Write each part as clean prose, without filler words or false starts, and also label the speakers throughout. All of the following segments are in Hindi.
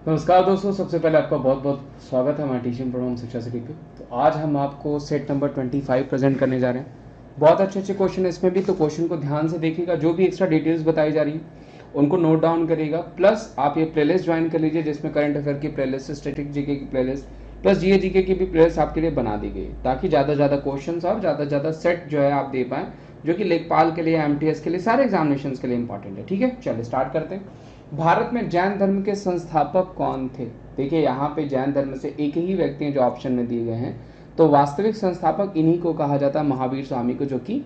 Speaker 1: नमस्कार दोस्तों, सबसे पहले आपका बहुत बहुत स्वागत है हमारे टीचिंग प्रोग्राम शिक्षा सिटी पे। तो आज हम आपको सेट नंबर 25 प्रेजेंट करने जा रहे हैं। बहुत अच्छे अच्छे क्वेश्चन है इसमें भी, तो क्वेश्चन को ध्यान से देखिएगा। जो भी एक्स्ट्रा डिटेल्स बताई जा रही हैं उनको नोट डाउन करिएगा। प्लस आप ये प्लेलिस्ट ज्वाइन कर लीजिए जिसमें करंट अफेयर की प्लेलिस्ट, स्टैटिक जीके की प्लेलिस्ट, प्लस जीए जीके की भी प्लेलिस्ट आपके लिए बना दी गई है, ताकि ज़्यादा से ज़्यादा क्वेश्चन और ज़्यादा से ज़्यादा सेट जो है आप दे पाएँ, जो कि लेखपाल के लिए, एमटीएस के लिए, सारे एग्जामिनेशन के लिए इंपॉर्टेंट है। ठीक है, चलिए स्टार्ट करते हैं। भारत में जैन धर्म के संस्थापक कौन थे? देखिए यहाँ पे जैन धर्म से एक ही व्यक्ति हैं जो ऑप्शन में दिए गए हैं, तो वास्तविक संस्थापक इन्हीं को कहा जाता है, महावीर स्वामी को, जो कि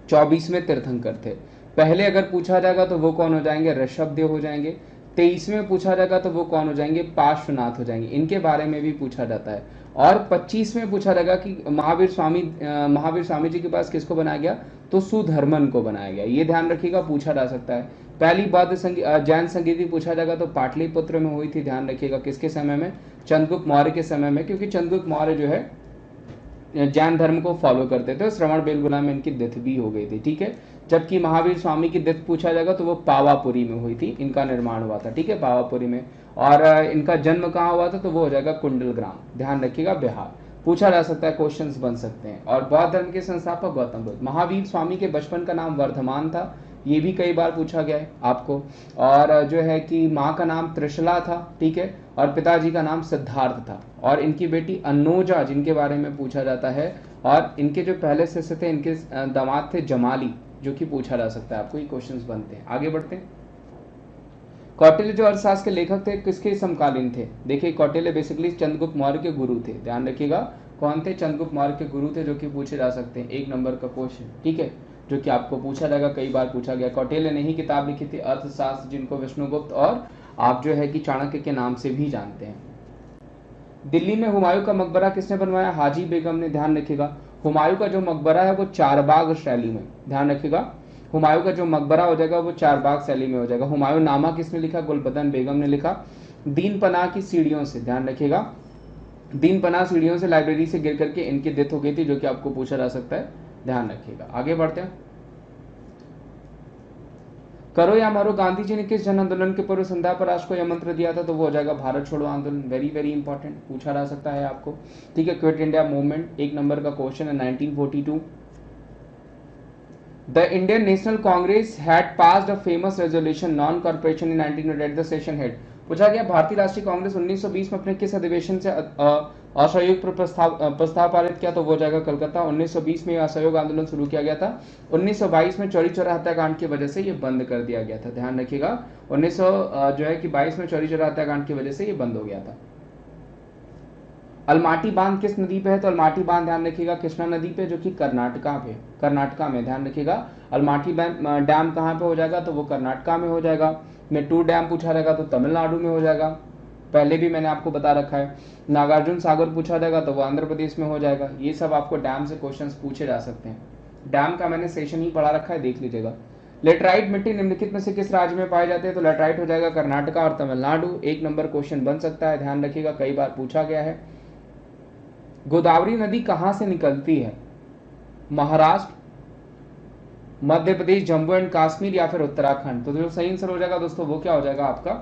Speaker 1: 24वें तीर्थंकर थे। पहले अगर पूछा जाएगा तो वो कौन हो जाएंगे? ऋषभदेव हो जाएंगे। 23वें पूछा जाएगा तो वो कौन हो जाएंगे? पार्श्वनाथ हो जाएंगे। इनके बारे में भी पूछा जाता है। और 25वें पूछा जाएगा कि महावीर स्वामी जी के पास किसको बनाया गया? तो सुधर्मन को बनाया गया। ये ध्यान रखिएगा, पूछा जा सकता है। पहली बौद्ध जैन संगीति पूछा जाएगा तो पाटलिपुत्र में हुई थी। ध्यान रखिएगा, किसके समय में? चंद्रगुप्त मौर्य के समय में, क्योंकि चंद्रगुप्त मौर्य जो है जैन धर्म को फॉलो करते थे। श्रवण बेलगुला में इनकी डेथ भी हो गई थी। ठीक है, जबकि महावीर स्वामी की डेथ पूछा जाएगा तो वो पावापुरी में हुई थी, इनका निर्माण हुआ था। ठीक है, पावापुरी में। और इनका जन्म कहाँ हुआ था? तो वो हो जाएगा कुंडल ग्राम। ध्यान रखिएगा, बिहार। पूछा जा सकता है, क्वेश्चंस बन सकते हैं। और बौद्ध धर्म के संस्थापक गौतम बुद्ध। महावीर स्वामी के बचपन का नाम वर्धमान था, ये भी कई बार पूछा गया है आपको। और जो है कि माँ का नाम त्रिशला था। ठीक है, और पिताजी का नाम सिद्धार्थ था। और इनकी बेटी अन्नोजा, जिनके बारे में पूछा जाता है। और इनके जो पहले शिष्य थे, इनके दामाद थे जमाली, जो कि पूछा जा सकता है आपको। ये क्वेश्चंस बनते हैं। आगे बढ़ते हैं। कौटिल्य जो अर्थशास्त्र के लेखक थे, किसके समकालीन थे? देखिए, कौटिल्य बेसिकली चंद्रगुप्त मौर्य के गुरु थे। ध्यान रखिएगा, कौन थे? चंद्रगुप्त मौर्य के गुरु थे, जो कि पूछे जा सकते हैं। 1 नंबर का क्वेश्चन, ठीक है, जो कि आपको पूछा जाएगा, कई बार पूछा गया। कौटिल्य ने ही किताब लिखी थी अर्थशास्त्र, जिनको विष्णुगुप्त और आप जो है कि चाणक्य के नाम से भी जानते हैं। दिल्ली में हुमायूं का मकबरा किसने बनवाया? हाजी बेगम ने। ध्यान रखिएगा, हुमायूं का जो मकबरा है वो चारबाग शैली में। ध्यान रखिएगा, हुमायूं का जो मकबरा हो जाएगा वो चारबाग शैली में हो जाएगा। हुमायूं नामा किसने लिखा? गुलबदन बेगम ने लिखा। दीन पनाह की सीढ़ियों से, ध्यान रखिएगा, दीन पनाह सीढ़ियों से, लाइब्रेरी से गिर करके इनकी डेथ हो गई थी, जो कि आपको पूछा जा सकता है। ध्यान रखिएगा। आगे बढ़ते हैं। करो या मरो, गांधी जी ने किस जन आंदोलन के पूर्व संध्या पर राष्ट्र को यह मंत्र दिया था? तो वो हो जाएगा भारत छोड़ो आंदोलन। वेरी वेरी इंपॉर्टेंट, पूछा जा सकता है आपको। ठीक है, क्विट इंडिया मूवमेंट 1 नंबर का क्वेश्चन है, 1942। The Indian national Congress had passed a famous resolution non corporation in 1900 at the session head. पूछा गया, भारतीय राष्ट्रीय कांग्रेस 1920 में अपने किस अधिवेशन से असहयोग पर प्रस्ताव पारित किया? तो वो जाएगा कलकत्ता। 1920 में असहयोग आंदोलन शुरू किया गया था। 1922 में चौरी चौरा हत्याकांड की वजह से ये बंद कर दिया गया था। ध्यान रखिएगा, 1900 जो है कि 22 में चौरी चौरा हत्याकांड की वजह से ये बंद हो गया था। अलमाटी बांध किस नदी पे है? तो अलमाटी बांध, ध्यान रखिएगा, कृष्णा नदी पे, जो कि कर्नाटका में। ध्यान रखिएगा, अलमाटी डैम कहाँ पे हो जाएगा? तो वो कर्नाटका में हो जाएगा। मेट्टूर डैम पूछा जाएगा तो तमिलनाडु में हो जाएगा, पहले भी मैंने आपको बता रखा है। नागार्जुन सागर पूछा जाएगा तो वो आंध्र प्रदेश में हो जाएगा। ये सब आपको डैम से क्वेश्चंस पूछे जा सकते हैं। डैम का मैंने सेशन ही पढ़ा रखा है, देख लीजिएगा। लेटराइट मिट्टी निम्नलिखित में से किस राज्य में पाए जाते हैं? तो लेटराइट हो जाएगा कर्नाटका और तमिलनाडु। 1 नंबर क्वेश्चन बन सकता है, ध्यान रखिएगा, कई बार पूछा गया है। गोदावरी नदी कहां से निकलती है? महाराष्ट्र, मध्य प्रदेश, जम्मू एंड कश्मीर, या फिर उत्तराखंड? तो जो सही आंसर हो जाएगा दोस्तों, वो क्या हो जाएगा आपका?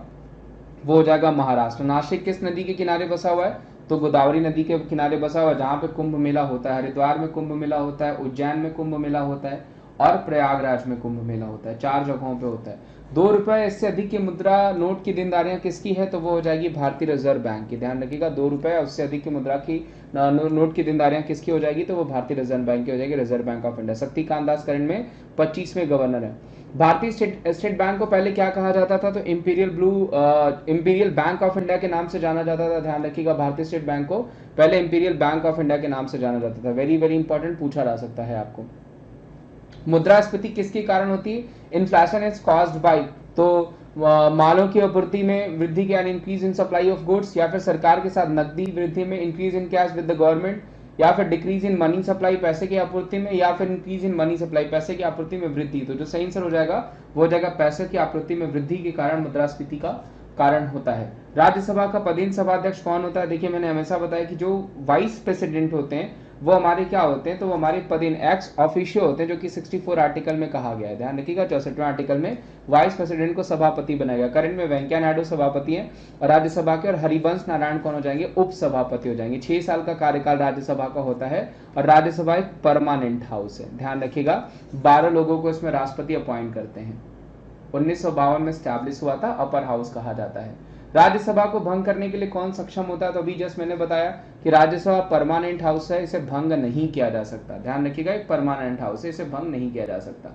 Speaker 1: वो हो जाएगा महाराष्ट्र। नासिक किस नदी के किनारे बसा हुआ है? तो गोदावरी नदी के किनारे बसा हुआ है, जहां पे कुंभ मेला होता है। हरिद्वार में कुंभ मेला होता है, उज्जैन में कुंभ मेला होता है, और प्रयागराज में कुंभ मेला होता है। 4 जगहों पे होता है। 2 रुपए इससे अधिक की मुद्रा नोट की देनदारियां किसकी है? तो वो हो जाएगी भारतीय रिजर्व बैंक की। ध्यान रखिएगा, 2 रुपए उससे अधिक की मुद्रा की नोट की देनदारियां किसकी हो जाएगी? तो वो भारतीय रिजर्व बैंक की हो जाएगी, reserve bank of India. Shaktikanta Das current में 25वें गवर्नर है। भारतीय स्टेट बैंक को पहले क्या कहा जाता था? तो इंपीरियल बैंक ऑफ इंडिया के नाम से जाना जाता था। ध्यान रखिएगा, भारतीय स्टेट बैंक को पहले इंपीरियल बैंक ऑफ इंडिया के नाम से जाना जाता था। वेरी वेरी इंपॉर्टेंट, पूछा जा सकता है आपको। मुद्रास्फीति किसके कारण होती है? इन्फ्लेशन इज कॉज्ड बाय, तो मालों की आपूर्ति में वृद्धि के, यानी increase in supply of goods, या फिर सरकार के साथ नकदी वृद्धि में, increase in cash with the government, या फिर डिक्रीज इन मनी सप्लाई, पैसे की आपूर्ति में, या फिर इंक्रीज इन मनी सप्लाई, पैसे की आपूर्ति में वृद्धि। तो जो सही आंसर हो जाएगा वो हो जाएगा पैसे की आपूर्ति में वृद्धि के कारण मुद्रास्फीति का कारण होता है। राज्यसभा का पदेन सभाध्यक्ष कौन होता है? देखिए, मैंने हमेशा बताया कि जो वाइस प्रेसिडेंट होते हैं वो हमारे क्या होते हैं, तो वो हमारे पदेन एक्स ऑफिशियो होते हैं, जो कि 64 आर्टिकल में कहा गया है। ध्यान रखिएगा 64वें आर्टिकल में वाइस प्रेसिडेंट को सभापति बनाया गया। करंट में वेंकैया नायडू सभापति हैं और राज्यसभा के, और हरिवंश नारायण कौन हो जाएंगे, उप सभापति हो जाएंगे। 6 साल का कार्यकाल राज्यसभा का होता है और राज्यसभा एक परमानेंट हाउस है। ध्यान रखिएगा 12 लोगों को इसमें राष्ट्रपति अपॉइंट करते हैं। 1952 में स्टैब्लिश हुआ था, अपर हाउस कहा जाता है। राज्यसभा को भंग करने के लिए कौन सक्षम होता है, तो अभी जस्ट मैंने बताया कि राज्यसभा परमानेंट हाउस है, इसे भंग नहीं किया जा सकता। ध्यान रखिएगा एक परमानेंट हाउस है, इसे भंग नहीं किया जा सकता।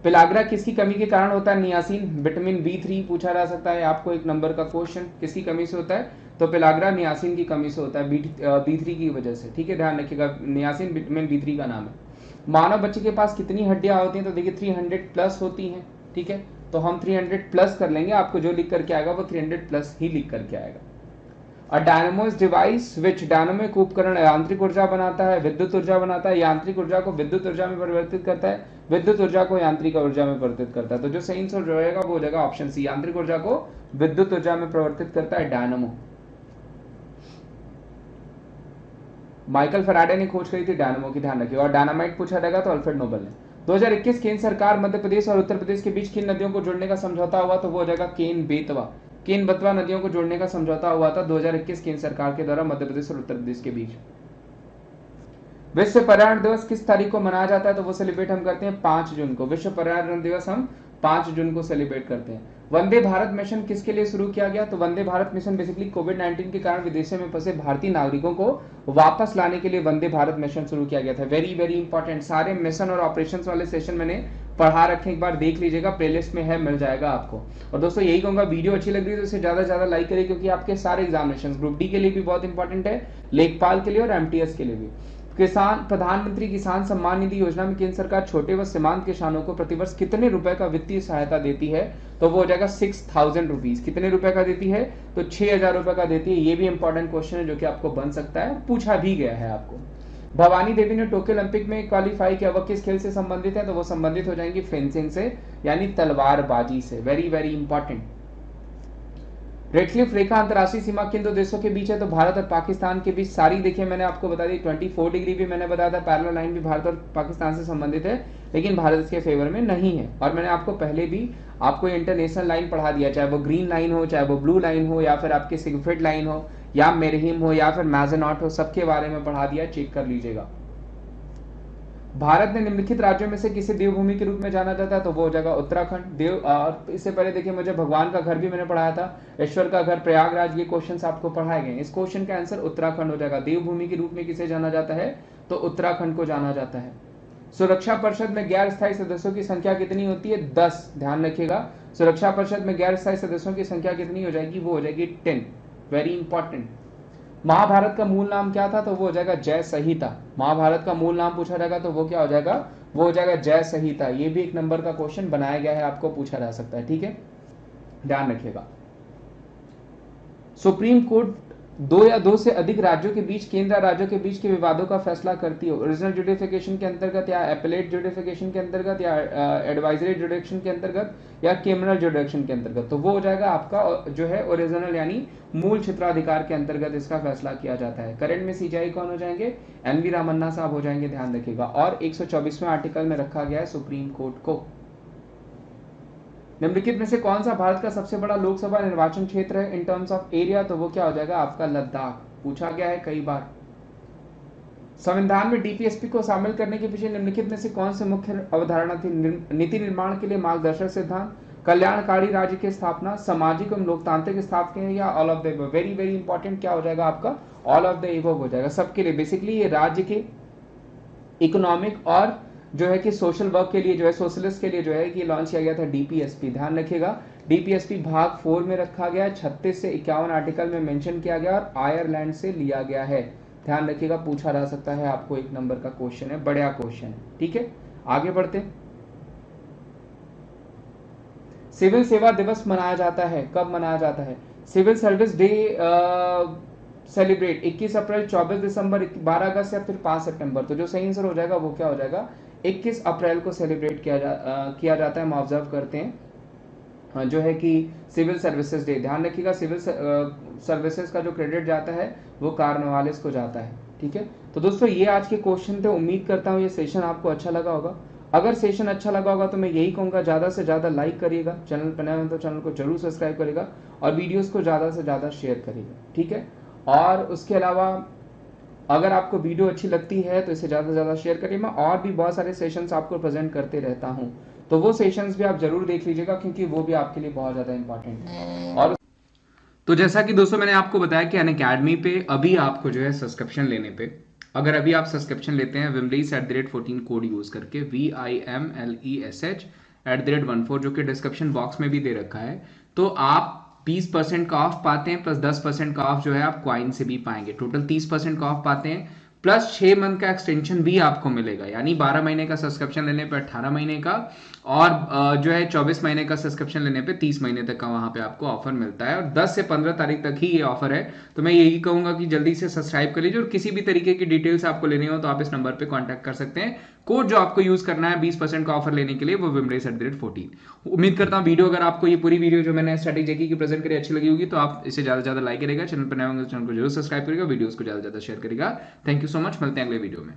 Speaker 1: पेलाग्रा किसकी कमी के कारण होता है, नियासिन विटामिन B3 पूछा जा सकता है आपको, एक नंबर का क्वेश्चन। किसकी कमी से होता है, तो पेलाग्रा नियासिन की कमी से होता है, B3 की वजह से। ठीक है, ध्यान रखिएगा नियासिन विटामिन B3 का नाम है। मानव बच्चे के पास कितनी हड्डियां होती हैं, तो देखिए 300 प्लस होती हैं। ठीक है, तो हम 300 प्लस कर लेंगे, आपको जो लिख करके आएगा वो 300 प्लस ही लिख करके आएगा। और dynamo is device which, dynamo एक उपकरण यांत्रिक ऊर्जा बनाता है, विद्युत ऊर्जा बनाता है, यांत्रिक ऊर्जा को विद्युत ऊर्जा में परिवर्तित करता है, विद्युत ऊर्जा को यांत्रिक ऊर्जा में परिवर्तित करता है। तो जो सही आंसर रहेगा वो हो जाएगा ऑप्शन सी, यांत्रिक ऊर्जा को विद्युत ऊर्जा में परिवर्तित करता है डायनामो। माइकल फैराडे ने खोज करी थी डायनामो की, ध्यान रखिए। और डायनामाइट पूछा जाएगा तो अल्फ्रेड नोबल ने। 2021 केंद्र सरकार मध्य प्रदेश और उत्तर प्रदेश के बीच किन नदियों को जोड़ने का समझौता हुआ, तो वो हो जाएगा केन बेतवा। केन बेतवा नदियों को जोड़ने का समझौता हुआ था 2021 केंद्र सरकार के द्वारा मध्य प्रदेश और उत्तर प्रदेश के बीच। विश्व पर्यावरण दिवस किस तारीख को मनाया जाता है, तो वो सेलिब्रेट हम करते हैं 5 जून को। विश्व पर्यावरण दिवस हम 5 जून को सेलिब्रेट करते हैं। वंदे भारत मिशन किसके लिए शुरू किया गया, तो वंदे भारत मिशन बेसिकली कोविड-19 के कारण विदेशों में फंसे भारतीय नागरिकों को वापस लाने के लिए वंदे भारत मिशन शुरू किया गया था। वेरी वेरी इंपॉर्टेंट, सारे मिशन और ऑपरेशंस वाले सेशन मैंने पढ़ा रखे, एक बार देख लीजिएगा, प्लेलिस्ट में है, मिल जाएगा आपको। और दोस्तों यही कहूंगा, वीडियो अच्छी लग रही है तो इसे ज्यादा से ज्यादा लाइक करिए, क्योंकि आपके सारे एग्जामिनेशन ग्रुप डी के लिए भी बहुत इंपॉर्टेंट है, लेखपाल के लिए और MTS के लिए भी। किसान प्रधानमंत्री किसान सम्मान निधि योजना में केंद्र सरकार छोटे व सीमांत किसानों को प्रतिवर्ष कितने रुपए का वित्तीय सहायता देती है, तो वो हो जाएगा 6000 रुपीज। कितने रुपए का देती है, तो 6000 रुपए का देती है। ये भी इंपॉर्टेंट क्वेश्चन है जो कि आपको बन सकता है, पूछा भी गया है आपको। भवानी देवी ने टोक्यो ओलंपिक में क्वालिफाई किया, वह किस खेल से संबंधित है, तो वो संबंधित हो जाएंगी फेंसिंग से, यानी तलवारबाजी से। Very very important. रेडक्लिफ रेखा अंतरराष्ट्रीय सीमा किन 2 देशों के बीच है, तो भारत और पाकिस्तान के बीच। सारी देखिए मैंने आपको बता दी, 24 डिग्री भी मैंने बताया था, पैरेलल लाइन भी भारत और पाकिस्तान से संबंधित है, लेकिन भारत इसके फेवर में नहीं है। और मैंने आपको पहले भी आपको इंटरनेशनल लाइन पढ़ा दिया, चाहे वो ग्रीन लाइन हो, चाहे वो ब्लू लाइन हो, या फिर आपकी सिगफ्रिड लाइन हो, या मेरहिम हो, या फिर मैजेनॉट हो, सबके बारे में पढ़ा दिया, चेक कर लीजिएगा। भारत ने निम्नलिखित राज्यों में से किसे देवभूमि के रूप में जाना जाता है, तो वो हो जाएगा उत्तराखंड। देव, और इससे पहले देखिए मुझे भगवान का घर भी मैंने पढ़ाया था, ईश्वर का घर प्रयागराज, ये क्वेश्चंस आपको पढ़ाए गए। इस क्वेश्चन का आंसर उत्तराखंड हो जाएगा। देवभूमि के रूप में किसे जाना जाता है, तो उत्तराखंड को जाना जाता है। सुरक्षा परिषद में गैर स्थायी सदस्यों की संख्या कितनी होती है, 10। ध्यान रखिएगा, सुरक्षा परिषद में गैर स्थायी सदस्यों की संख्या कितनी हो जाएगी, वो हो जाएगी 10। Very important. महाभारत का मूल नाम क्या था, तो वो हो जाएगा जय संहिता। महाभारत का मूल नाम पूछा जाएगा तो वो क्या हो जाएगा, वो हो जाएगा जय संहिता। ये भी एक नंबर का क्वेश्चन बनाया गया है, आपको पूछा जा सकता है। ठीक है, ध्यान रखिएगा। सुप्रीम कोर्ट 2 या 2 से अधिक राज्यों के बीच, केंद्र और राज्यों के बीच के विवादों का फैसला करती है। ओरिजिनल जुडिफिकेशन के अंतर्गत, या एपेलेट जुडिफिकेशन के अंतर्गत, या एडवाइजरी जुडिक्शन के अंतर्गत, या क्रिमिनल जुडिक्शन के अंतर्गत। तो वो हो जाएगा आपका जो है ओरिजिनल यानी मूल क्षेत्राधिकार के अंतर्गत इसका फैसला किया जाता है। करंट में सीजीआई कौन हो जाएंगे, NV रामन्ना साहब हो जाएंगे, ध्यान रखिएगा। और 124वें आर्टिकल में रखा गया है सुप्रीम कोर्ट को। निम्नलिखित में से कौन सा भारत का सबसे बड़ा लोकसभा निर्वाचन क्षेत्र है इन टर्म्स ऑफ एरिया, तो वो क्या हो जाएगा आपका लद्दाख। पूछा गया है कई बार। संविधान में DPSP को शामिल करने के पीछे निम्नलिखित में से कौन सी मुख्य अवधारणा थी, नीति निर्माण के लिए मार्गदर्शक सिद्धांत, कल्याणकारी राज्य की स्थापना, सामाजिक एवं लोकतांत्रिक स्थापना, या all of the above. Very very important, क्या हो जाएगा आपका ऑल ऑफ द एबव हो जाएगा सबके लिए। बेसिकली ये राज्य के इकोनॉमिक और जो है कि सोशल वर्क के लिए जो है, सोशलिस्ट के लिए जो है कि लॉन्च किया गया था DPSP। ध्यान रखिएगा DPSP भाग 4 में रखा गया, 36 से 51 आर्टिकल में मेंशन किया गया और आयरलैंड से लिया गया है। ध्यान रखिएगा, पूछा जा सकता है आपको, एक नंबर का क्वेश्चन है, बढ़िया क्वेश्चन है। ठीक है, आगे बढ़ते। सिविल सेवा दिवस मनाया जाता है, कब मनाया जाता है, सिविल सर्विस डे सेलिब्रेट 21 अप्रैल, 24 दिसंबर, 12 अगस्त, या फिर 5 सितंबर। तो जो सही आंसर हो जाएगा वो क्या हो जाएगा, 21 अप्रैल को सेलिब्रेट किया जाता है, हम ऑब्जर्व करते हैं जो है कि सिविल सर्विसेज डे। ध्यान रखिएगा, सिविल सर्विसेज का जो क्रेडिट जाता है वो कार्नवालिस को जाता है। ठीक है, तो दोस्तों ये आज के क्वेश्चन थे। उम्मीद करता हूँ ये सेशन आपको अच्छा लगा होगा। अगर सेशन अच्छा लगा होगा तो मैं यही कहूँगा ज़्यादा से ज़्यादा लाइक करिएगा, चैनल पर नए हो तो चैनल को जरूर सब्सक्राइब करिएगा और वीडियोस को ज़्यादा से ज़्यादा शेयर करिएगा, ठीक है। और उसके अलावा अगर आपको वीडियो अच्छी लगती है तो इसे ज़्यादा से ज़्यादा शेयर करिए। मैं और भी बहुत सारे सेशंस आपको प्रेजेंट करते रहता हूँ, तो वो सेशंस भी आप जरूर देख लीजिएगा क्योंकि वो भी आपके लिए बहुत ज़्यादा इंपॉर्टेंट है। और तो जैसा कि दोस्तों मैंने आपको बताया कि अनअकैडमी पे अभी आपको जो है सब्सक्रिप्शन लेने पे, अगर अभी आप सब्सक्रिप्शन लेते हैं Vimlesh@14 कोड यूज करके, VIMLESH @14 जो कि डिस्क्रिप्शन बॉक्स में भी दे रखा है, तो आप 20% का ऑफ पाते हैं, प्लस 10% का ऑफ जो है आप क्वाइन से भी पाएंगे। टोटल 30% का ऑफ पाते हैं, प्लस 6 मंथ का एक्सटेंशन भी आपको मिलेगा, यानी 12 महीने का सब्सक्रिप्शन लेने पे 18 महीने का, और जो है 24 महीने का सब्सक्रिप्शन लेने पे 30 महीने तक का वहां पे आपको ऑफर मिलता है। और 10 से 15 तारीख तक ही ये ऑफर है, तो मैं यही कहूंगा कि जल्दी से सब्सक्राइब कर लीजिए। और किसी भी तरीके की डिटेल्स आपको लेनी हो तो आप इस नंबर पे कांटेक्ट कर सकते हैं। कोड जो आपको यूज करना है 20% का ऑफर लेने के लिए, वो Vimlesh@14। उम्मीद करता हूं वीडियो, अगर आपको ये पूरी वीडियो जो मैंने स्ट्रेटेजी की प्रेजेंट करी अच्छी लगी होगी तो आप इसे ज्यादा से ज्यादा लाइक करेगा, चैनल पर नए होंगे तो चैनल को जरूर सब्सक्राइब करेगा, वीडियोस को ज्यादा से ज्यादा शेयर करेगा। थैंक यू सो मच, मिलते हैं अगले वीडियो में।